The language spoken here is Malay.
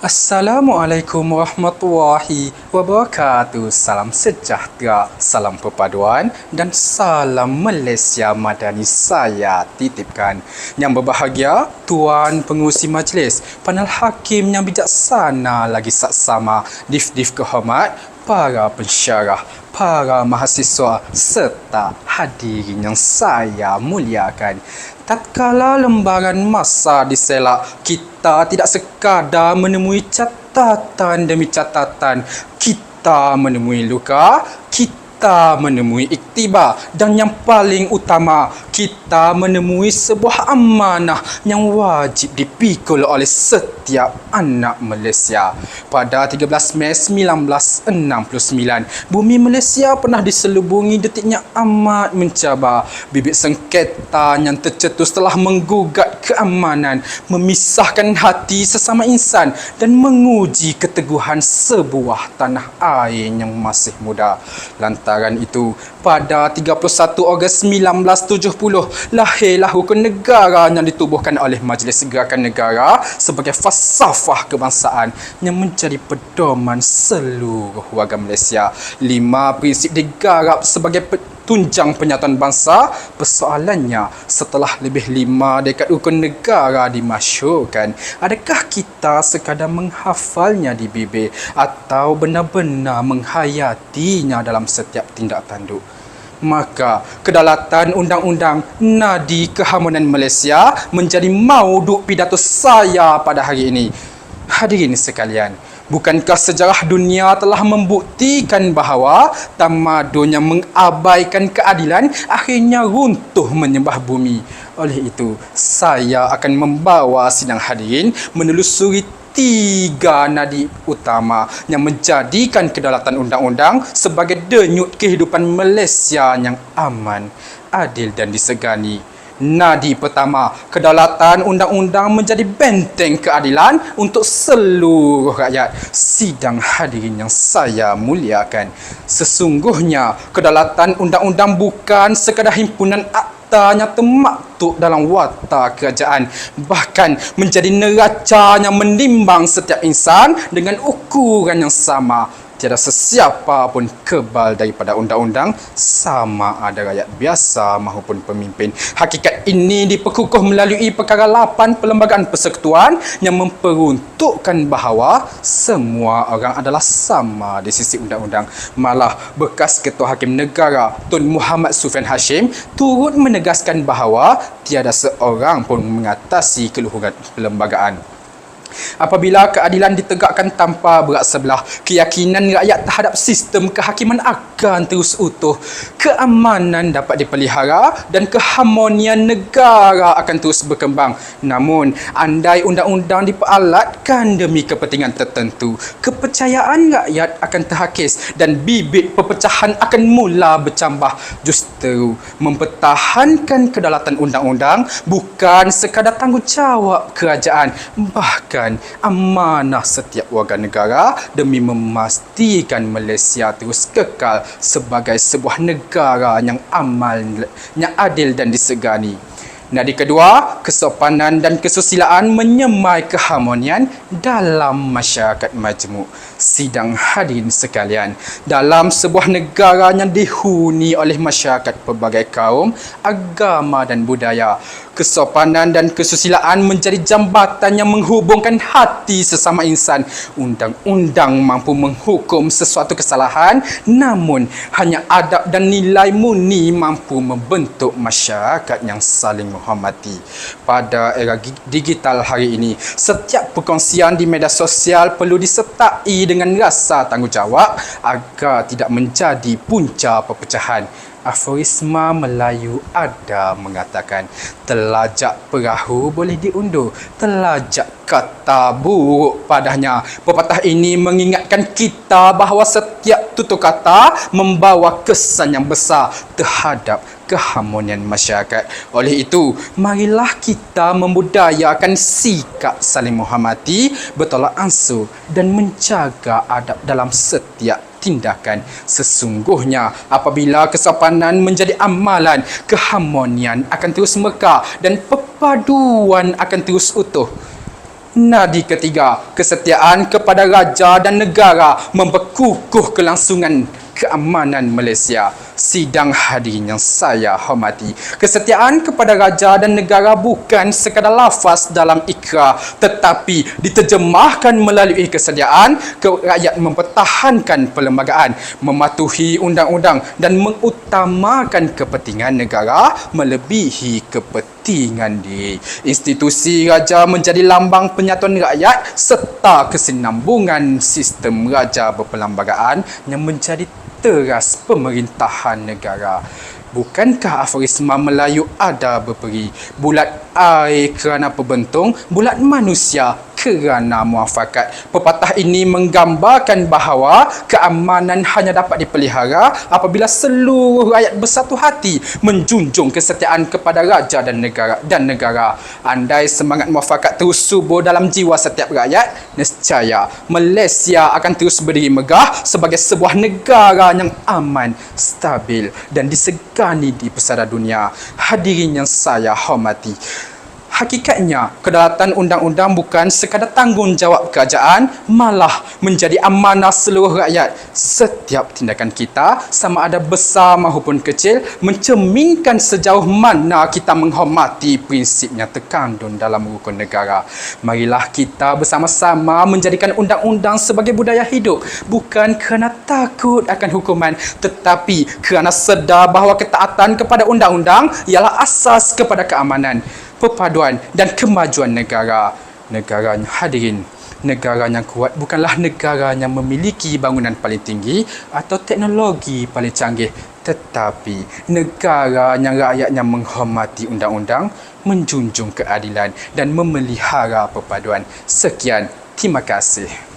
Assalamualaikum warahmatullahi wabarakatuh. Salam sejahtera, salam perpaduan dan salam Malaysia Madani saya titipkan. Yang berbahagia, Tuan Pengerusi Majlis, panel hakim yang bijaksana lagi saksama, dif-dif kehormat, para pensyarah, para mahasiswa serta hadirin yang saya muliakan. Tatkala lembaran masa diselak, kita tidak sekadar menemui catatan demi catatan. Kita menemui luka, kita menemui iktibar, dan yang paling utama, kita menemui sebuah amanah yang wajib dipikul oleh setiap anak Malaysia. Pada 13 Mei 1969, bumi Malaysia pernah diselubungi detiknya amat mencabar. Bibit sengketa yang tercetus telah menggugat keamanan, memisahkan hati sesama insan dan menguji keteguhan sebuah tanah air yang masih muda. Lantaran itu, pada 31 Ogos 1970, lahirlah rukun negara yang ditubuhkan oleh Majlis Gerakan Negara sebagai falsafah kebangsaan yang menjadi pedoman seluruh warga Malaysia. 5 prinsip digarap sebagai tunjang penyatuan bangsa. Persoalannya, setelah lebih 5 dekad rukun negara dimasyhurkan, adakah kita sekadar menghafalnya di bibir atau benar-benar menghayatinya dalam setiap tindak tanduk? Maka, kedaulatan undang-undang Nadi Keharmonian Malaysia menjadi mauduk pidato saya pada hari ini. Hadirin sekalian, bukankah sejarah dunia telah membuktikan bahawa tamadun yang mengabaikan keadilan akhirnya runtuh menyembah bumi? Oleh itu, saya akan membawa sidang hadirin menelusuri 3 nadi utama yang menjadikan kedaulatan undang-undang sebagai denyut kehidupan Malaysia yang aman, adil dan disegani. Nadi pertama, kedaulatan undang-undang menjadi benteng keadilan untuk seluruh rakyat. Sidang hadirin yang saya muliakan, sesungguhnya kedaulatan undang-undang bukan sekadar himpunan akta yang termaktub dalam watak kerajaan, bahkan menjadi neraca yang menimbang setiap insan dengan ukuran yang sama. Tiada sesiapa pun kebal daripada undang-undang, sama ada rakyat biasa maupun pemimpin. Hakikat ini diperkukuh melalui perkara 8 Perlembagaan Persekutuan yang memperuntukkan bahawa semua orang adalah sama di sisi undang-undang. Malah, bekas Ketua Hakim Negara Tun Muhammad Sufian Hashim turut menegaskan bahawa tiada seorang pun mengatasi keluhuran perlembagaan. Apabila keadilan ditegakkan tanpa berat sebelah, keyakinan rakyat terhadap sistem kehakiman akan terus utuh, keamanan dapat dipelihara dan keharmonian negara akan terus berkembang. Namun, andai undang-undang diperalatkan demi kepentingan tertentu, kepercayaan rakyat akan terhakis dan bibit perpecahan akan mula bercambah. Justeru, mempertahankan kedaulatan undang-undang bukan sekadar tanggungjawab kerajaan, bahkan amanah setiap warga negara demi memastikan Malaysia terus kekal sebagai sebuah negara yang aman, yang adil dan disegani. Nadi kedua, kesopanan dan kesusilaan menyemai keharmonian dalam masyarakat majmuk. Sidang hadirin sekalian, dalam sebuah negara yang dihuni oleh masyarakat pelbagai kaum, agama dan budaya, kesopanan dan kesusilaan menjadi jambatan yang menghubungkan hati sesama insan. Undang-undang mampu menghukum sesuatu kesalahan, namun hanya adab dan nilai murni mampu membentuk masyarakat yang saling menghormati. Pada era digital hari ini, setiap perkongsian di media sosial perlu disertai dengan rasa tanggungjawab agar tidak menjadi punca perpecahan. Aforisma Melayu ada mengatakan, telajak perahu boleh diundur, telajak kata buruk padanya. Pepatah ini mengingatkan kita bahawa setiap tutur kata membawa kesan yang besar terhadap keharmonian masyarakat. Oleh itu, marilah kita membudayakan sikap saling menghormati, bertolak ansur dan menjaga adab dalam setiap tindakan. Sesungguhnya, apabila kesopanan menjadi amalan, keharmonian akan terus mekar dan perpaduan akan terus utuh. Nadi ketiga, kesetiaan kepada raja dan negara memperkukuh kelangsungan keamanan Malaysia. Sidang hadirin yang saya hormati, kesetiaan kepada raja dan negara bukan sekadar lafaz dalam ikrar, tetapi diterjemahkan melalui kesediaan ke rakyat mempertahankan perlembagaan, mematuhi undang-undang dan mengutamakan kepentingan negara melebihi kepentingan diri. Institusi raja menjadi lambang penyatuan rakyat serta kesinambungan sistem raja berperlembagaan yang menjadi teras pemerintahan negara. Bukankah aforisma Melayu ada berperi, bulat air kerana perbentung, bulat manusia kerana muafakat. Pepatah ini menggambarkan bahawa keamanan hanya dapat dipelihara apabila seluruh rakyat bersatu hati menjunjung kesetiaan kepada raja dan negara. Andai semangat muafakat terus subur dalam jiwa setiap rakyat, nescaya Malaysia akan terus berdiri megah sebagai sebuah negara yang aman, stabil dan disegani di pesara dunia. Hadirin yang saya hormati, hakikatnya, kedaulatan undang-undang bukan sekadar tanggungjawab kerajaan, malah menjadi amanah seluruh rakyat. Setiap tindakan kita, sama ada besar maupun kecil, mencerminkan sejauh mana kita menghormati prinsip yang terkandung dalam rukun negara. Marilah kita bersama-sama menjadikan undang-undang sebagai budaya hidup, bukan kerana takut akan hukuman, tetapi kerana sedar bahawa ketaatan kepada undang-undang ialah asas kepada keamanan, perpaduan dan kemajuan negara. Negara yang hadirin, negara yang kuat bukanlah negara yang memiliki bangunan paling tinggi atau teknologi paling canggih, tetapi negara yang rakyatnya menghormati undang-undang, menjunjung keadilan dan memelihara perpaduan. Sekian, terima kasih.